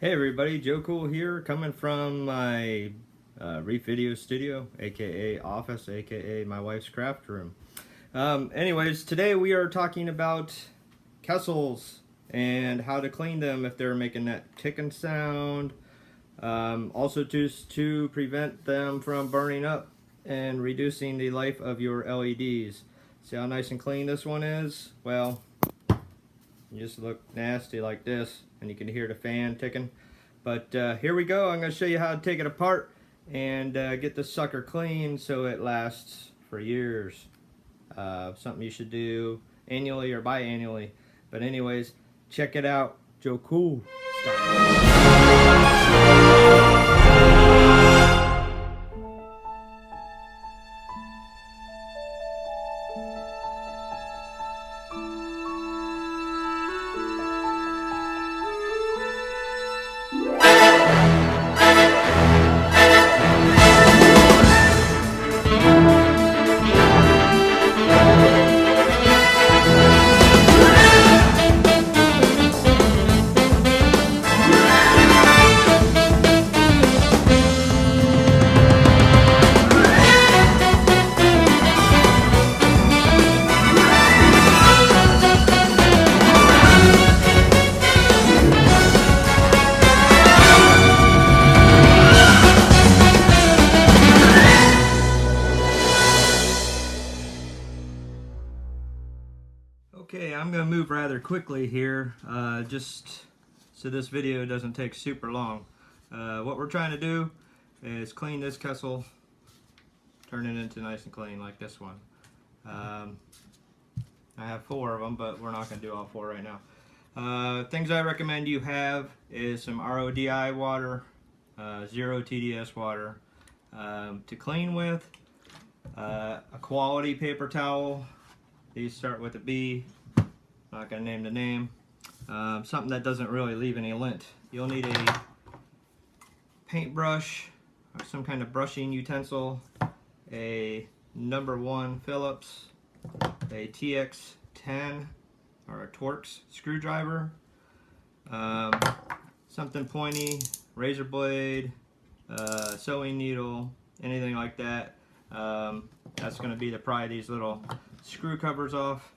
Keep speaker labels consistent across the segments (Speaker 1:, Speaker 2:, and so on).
Speaker 1: Hey everybody, Joekool here, coming from my Reef Video Studio, aka office, aka my wife's craft room. Anyways, today we are talking about Kessils and how to clean them if they're making that ticking sound. Also to prevent them from burning up and reducing the life of your LEDs. See how nice and clean this one is? Well, you just look nasty like this, and you can hear the fan ticking. But here we go. I'm going to show you how to take it apart and get this sucker clean so it lasts for years. Something you should do annually or biannually. But anyways, check it out. Joekool style. Okay, I'm going to move rather quickly here, just so this video doesn't take super long. What we're trying to do is clean this Kessil, turn it into nice and clean like this one. I have 4 of them, but we're not going to do all 4 right now. Things I recommend you have is some RODI water, 0 TDS water to clean with, a quality paper towel. These start with a B. Not going to name the name. Something that doesn't really leave any lint. You'll need a paintbrush or some kind of brushing utensil, a #1 Phillips, a TX10 or a Torx screwdriver, something pointy, razor blade, sewing needle, anything like that. That's going to be to pry these little screw covers off.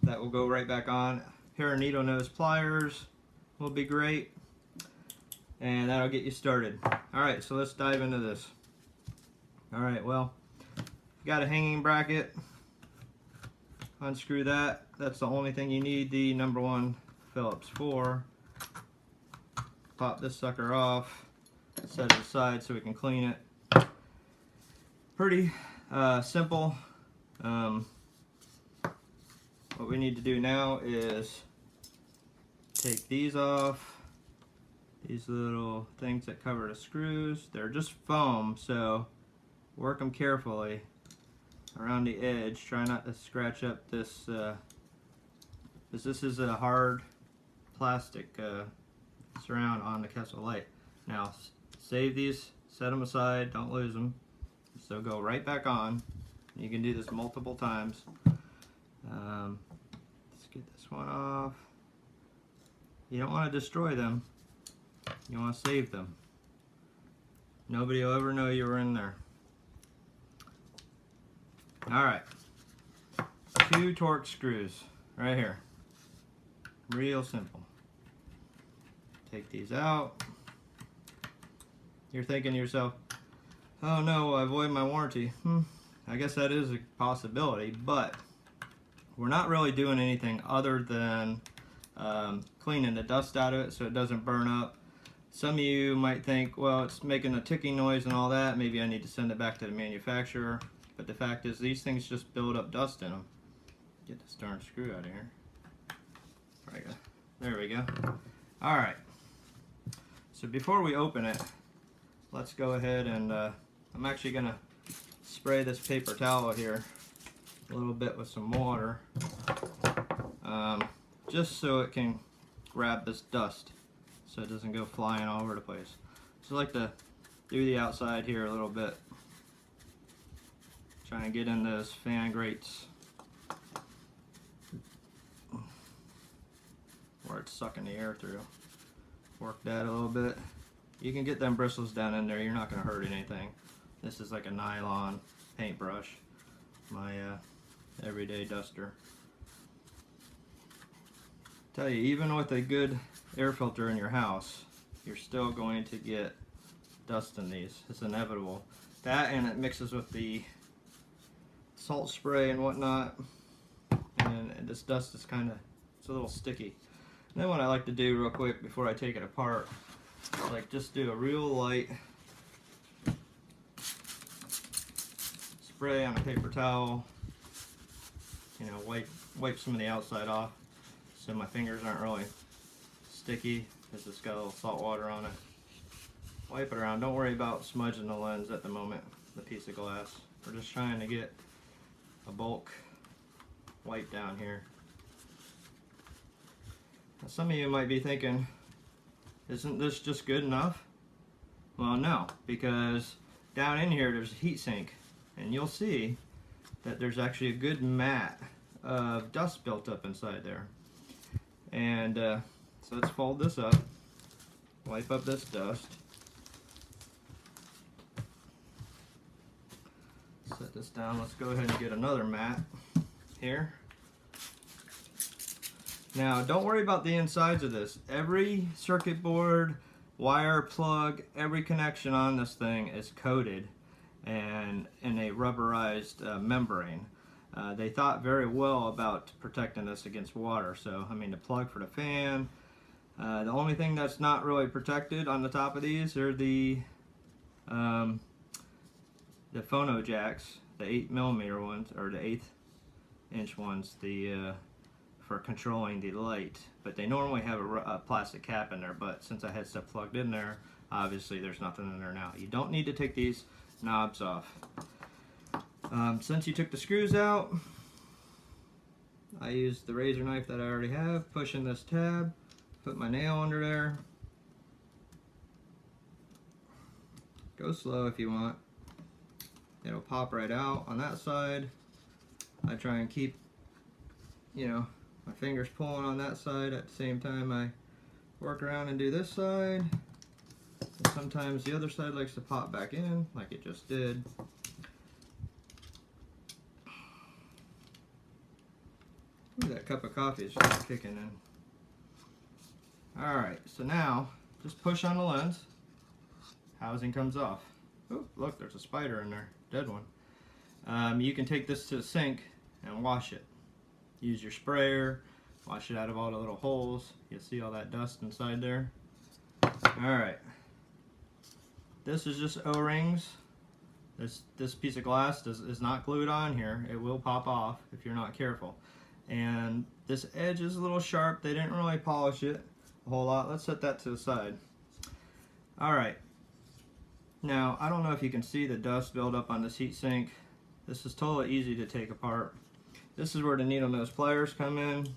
Speaker 1: That will go right back on. Pair of needle nose pliers will be great, and that'll get you started. Alright, so let's dive into this. Alright, well, got a hanging bracket. Unscrew that. That's the only thing you need the #1 Phillips for. Pop this sucker off, set it aside so we can clean it. Pretty simple. What we need to do now is take these off. These little things that cover the screws, they're just foam, so work them carefully around the edge. Try not to scratch up this, because this is a hard plastic surround on the Kessil light. Now save these, set them aside, don't lose them. So go right back on. You can do this multiple times. Let's get this one off. You don't want to destroy them. You want to save them. Nobody will ever know you were in there. Alright. 2 Torx screws right here. Real simple. Take these out. You're thinking to yourself, oh no, I void my warranty. I guess that is a possibility, but we're not really doing anything other than cleaning the dust out of it so it doesn't burn up. Some of you might think, well, it's making a ticking noise and all that, maybe I need to send it back to the manufacturer. But the fact is, these things just build up dust in them. Get this darn screw out of here. There we go. Alright, so before we open it, let's go ahead and I'm actually going to spray this paper towel here a little bit with some water, just so it can grab this dust so it doesn't go flying all over the place. So I like to do the outside here a little bit, trying to get in those fan grates where it's sucking the air through. work that a little bit. You can get them bristles down in there, you're not going to hurt anything. This is like a nylon paintbrush, my everyday duster. Tell you, even with a good air filter in your house, you're still going to get dust in these. It's inevitable. That, and it mixes with the salt spray and whatnot, and this dust is it's a little sticky. And then what I like to do real quick before I take it apart, like just do a real light spray on a paper towel, you know, wipe some of the outside off so my fingers aren't really sticky because it's got a little salt water on it. Wipe it around. Don't worry about smudging the lens at the moment, the piece of glass. We're just trying to get a bulk wipe down here. Now, some of you might be thinking, isn't this just good enough? Well, no, because down in here there's a heat sink, and you'll see that there's actually a good mat of dust built up inside there. And so let's fold this up, wipe up this dust. Set this down. Let's go ahead and get another mat here. Now, don't worry about the insides of this. Every circuit board, wire, plug, every connection on this thing is coated and in a rubberized membrane. They thought very well about protecting this against water. So, I mean, the plug for the fan. The only thing that's not really protected on the top of these are the phono jacks, the 8mm ones, or the 1/8 inch ones, for controlling the light. But they normally have a plastic cap in there, but since I had stuff plugged in there, obviously there's nothing in there now. You don't need to take these knobs off. Since you took the screws out, I used the razor knife that I already have, push in this tab, put my nail under there. Go slow if you want. It'll pop right out on that side. I try and keep, you know, my fingers pulling on that side at the same time I work around and do this side. And sometimes the other side likes to pop back in, like it just did. Ooh, that cup of coffee is just kicking in. Alright, so now just push on the lens. Housing comes off. Oh, look, there's a spider in there. Dead one. You can take this to the sink and wash it. Use your sprayer, wash it out of all the little holes. You'll see all that dust inside there. Alright. This is just O-rings. This piece of glass is not glued on here. It will pop off if you're not careful. And this edge is a little sharp. They didn't really polish it a whole lot. Let's set that to the side. Alright. Now, I don't know if you can see the dust build up on this heat sink. This is totally easy to take apart. This is where the needle nose pliers come in.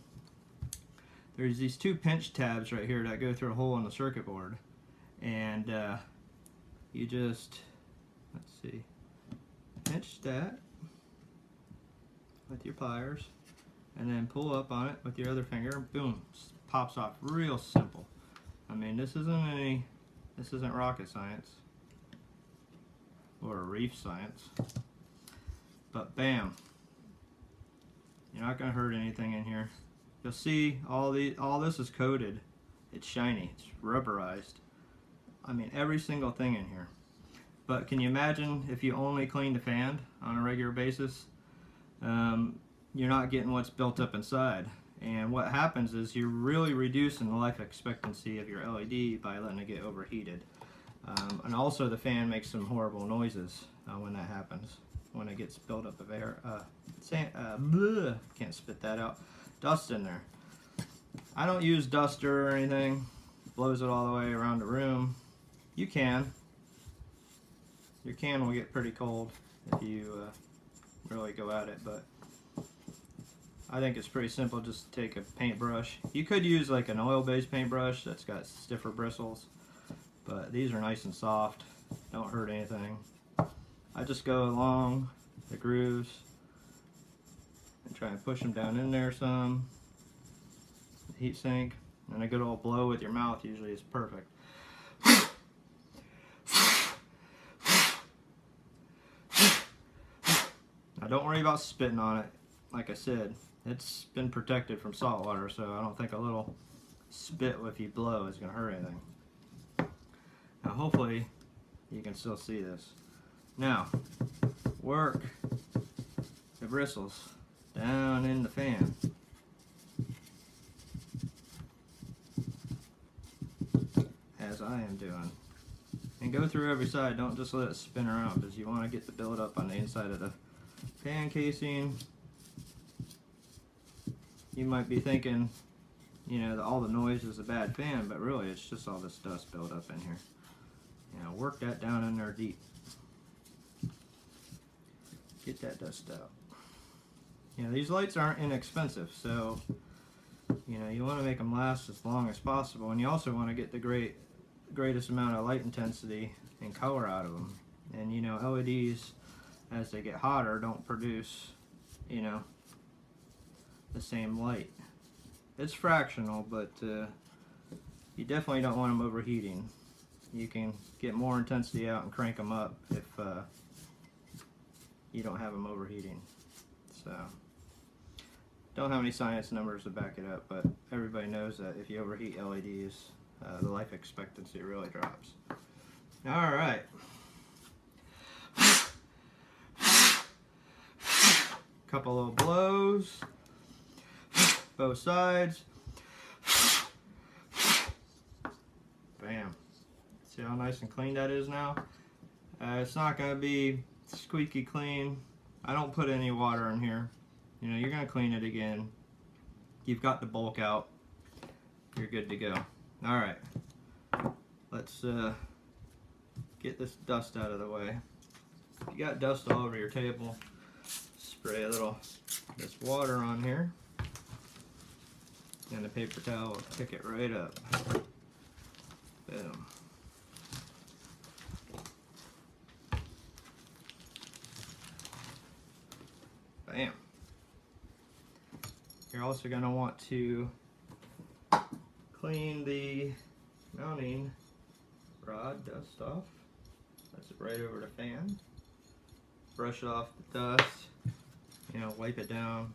Speaker 1: There's these two pinch tabs right here that go through a hole in the circuit board. And you just, let's see, pinch that with your pliers and then pull up on it with your other finger. Boom, pops off real simple. I mean, this isn't rocket science or reef science, but bam, you're not going to hurt anything in here. You'll see all this is coated. It's shiny, it's rubberized. I mean, every single thing in here. But can you imagine if you only clean the fan on a regular basis? You're not getting what's built up inside. And what happens is you're really reducing the life expectancy of your LED by letting it get overheated. And also the fan makes some horrible noises when that happens, when it gets built up of air. Can't spit that out. Dust in there. I don't use duster or anything. Blows it all the way around the room. You can. Your can will get pretty cold if you really go at it, but I think it's pretty simple. Just take a paintbrush. You could use like an oil-based paintbrush that's got stiffer bristles, but these are nice and soft, don't hurt anything. I just go along the grooves and try and push them down in there some. The heat sink, And a good old blow with your mouth usually is perfect. Now don't worry about spitting on it. Like I said, it's been protected from salt water, so I don't think a little spit if you blow is going to hurt anything. Now hopefully you can still see this. Now, work the bristles down in the fan. As I am doing. And go through every side, don't just let it spin around, because you want to get the buildup on the inside of the fan casing. You might be thinking, you know, that all the noise is a bad fan, but really it's just all this dust built up in here. You know, work that down in there deep. Get that dust out. You know, these lights aren't inexpensive, so you know, you want to make them last as long as possible, and you also want to get the greatest amount of light intensity and color out of them. And you know, LEDs, as they get hotter, don't produce, you know, the same light. It's fractional, but you definitely don't want them overheating. You can get more intensity out and crank them up if you don't have them overheating. So, don't have any science numbers to back it up, but everybody knows that if you overheat LEDs, the life expectancy really drops. Alright. Couple little blows. Both sides. Bam. See how nice and clean that is now? It's not going to be squeaky clean. I don't put any water in here. You know, you're going to clean it again. You've got the bulk out. You're good to go. Alright. Let's get this dust out of the way. If you got dust all over your table, spray a little this water on here. And the paper towel will pick it right up. Boom. Bam. You're also going to want to clean the mounting rod dust off. That's it right over the fan. Brush off the dust. You know, wipe it down.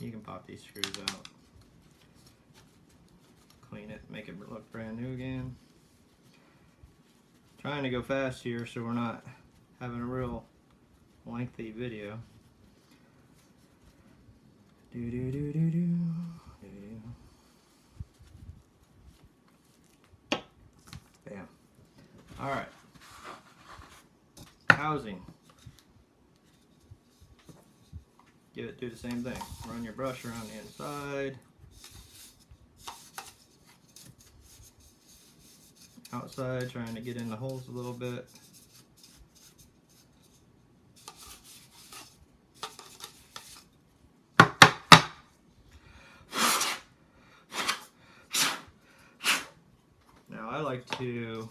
Speaker 1: You can pop these screws out. Clean it, make it look brand new again. Trying to go fast here so we're not having a real lengthy video. Bam. Alright. Housing. Do the same thing. Run your brush around the inside. Outside, trying to get in the holes a little bit. Now I like to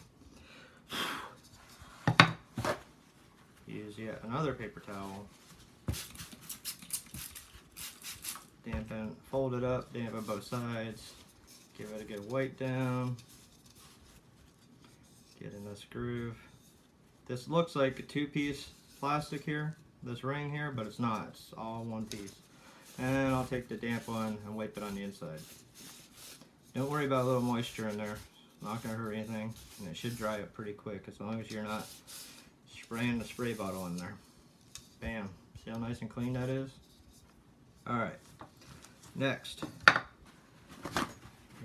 Speaker 1: use yet another paper towel. Dampen, fold it up, dampen both sides, give it a good wipe down, get in this groove. This looks like a two-piece plastic here, this ring here, but it's not, it's all one piece. And I'll take the damp one and wipe it on the inside. Don't worry about a little moisture in there, it's not going to hurt anything, and it should dry up pretty quick as long as you're not spraying the spray bottle in there. Bam, see how nice and clean that is? Alright. Next,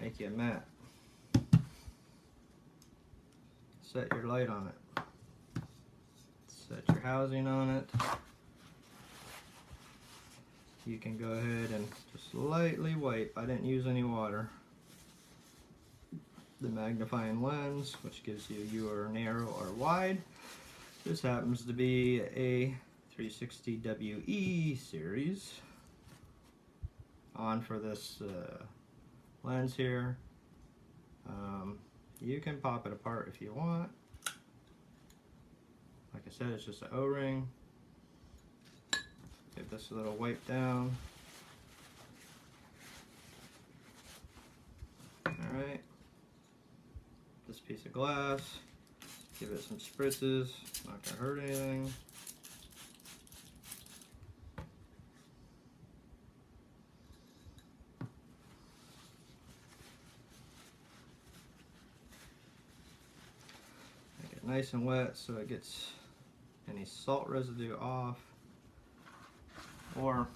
Speaker 1: make you a mat. Set your light on it. Set your housing on it. You can go ahead and just lightly wipe. I didn't use any water. The magnifying lens, which gives you your narrow or wide. This happens to be a 360 WE series. On for this lens here. You can pop it apart if you want. Like I said, it's just an O-ring. Give this a little wipe down. this piece of glass, give it some spritzes, not gonna hurt anything. Make it nice and wet so it gets any salt residue off, or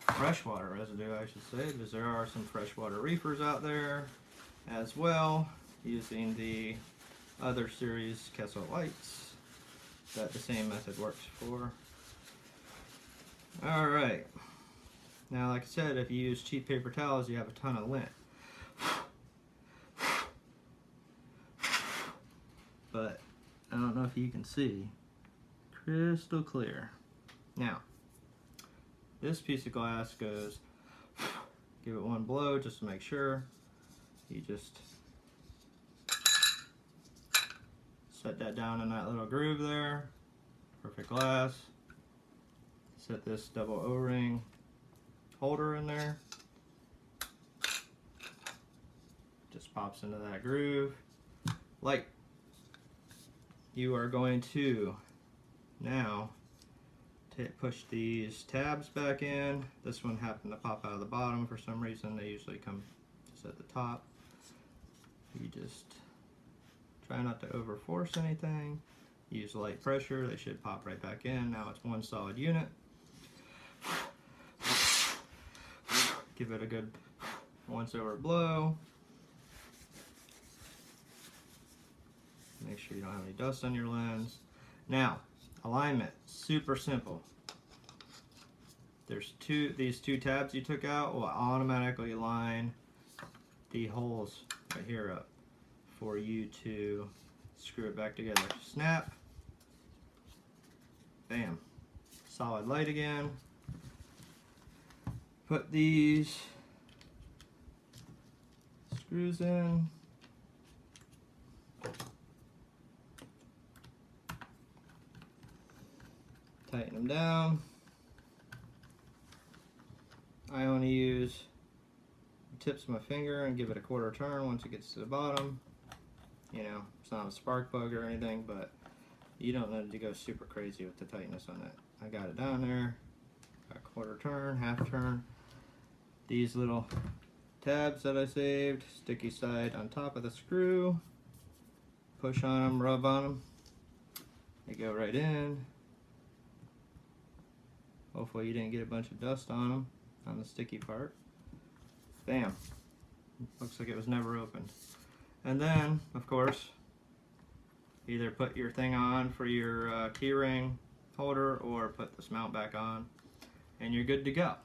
Speaker 1: freshwater residue I should say, because there are some freshwater reefers out there as well, using the other series Kessil lights that the same method works for. Alright, now like I said, if you use cheap paper towels you have a ton of lint, but I don't know if you can see, crystal clear. Now this piece of glass goes, give it one blow just to make sure. You just set that down in that little groove there. Perfect glass. Set this double O-ring holder in there. Just pops into that groove. Light. You are going to now push these tabs back in. This one happened to pop out of the bottom for some reason. They usually come just at the top. You just try not to over force anything. Use light pressure, they should pop right back in. Now it's one solid unit. Give it a good once over blow. Make sure you don't have any dust on your lens. Now, alignment, super simple. There's these two tabs you took out will automatically line the holes right here up for you to screw it back together. Snap, bam, solid light again. Put these screws in. Tighten them down. I only use the tips of my finger and give it a quarter turn once it gets to the bottom. You know, it's not a spark plug or anything, but you don't need to go super crazy with the tightness on it. I got it down there, a quarter turn, half turn. These little tabs that I saved, sticky side on top of the screw. Push on them, rub on them. They go right in. Hopefully you didn't get a bunch of dust on them, on the sticky part. Bam. Looks like it was never opened. And then, of course, either put your thing on for your key ring holder or put this mount back on and you're good to go.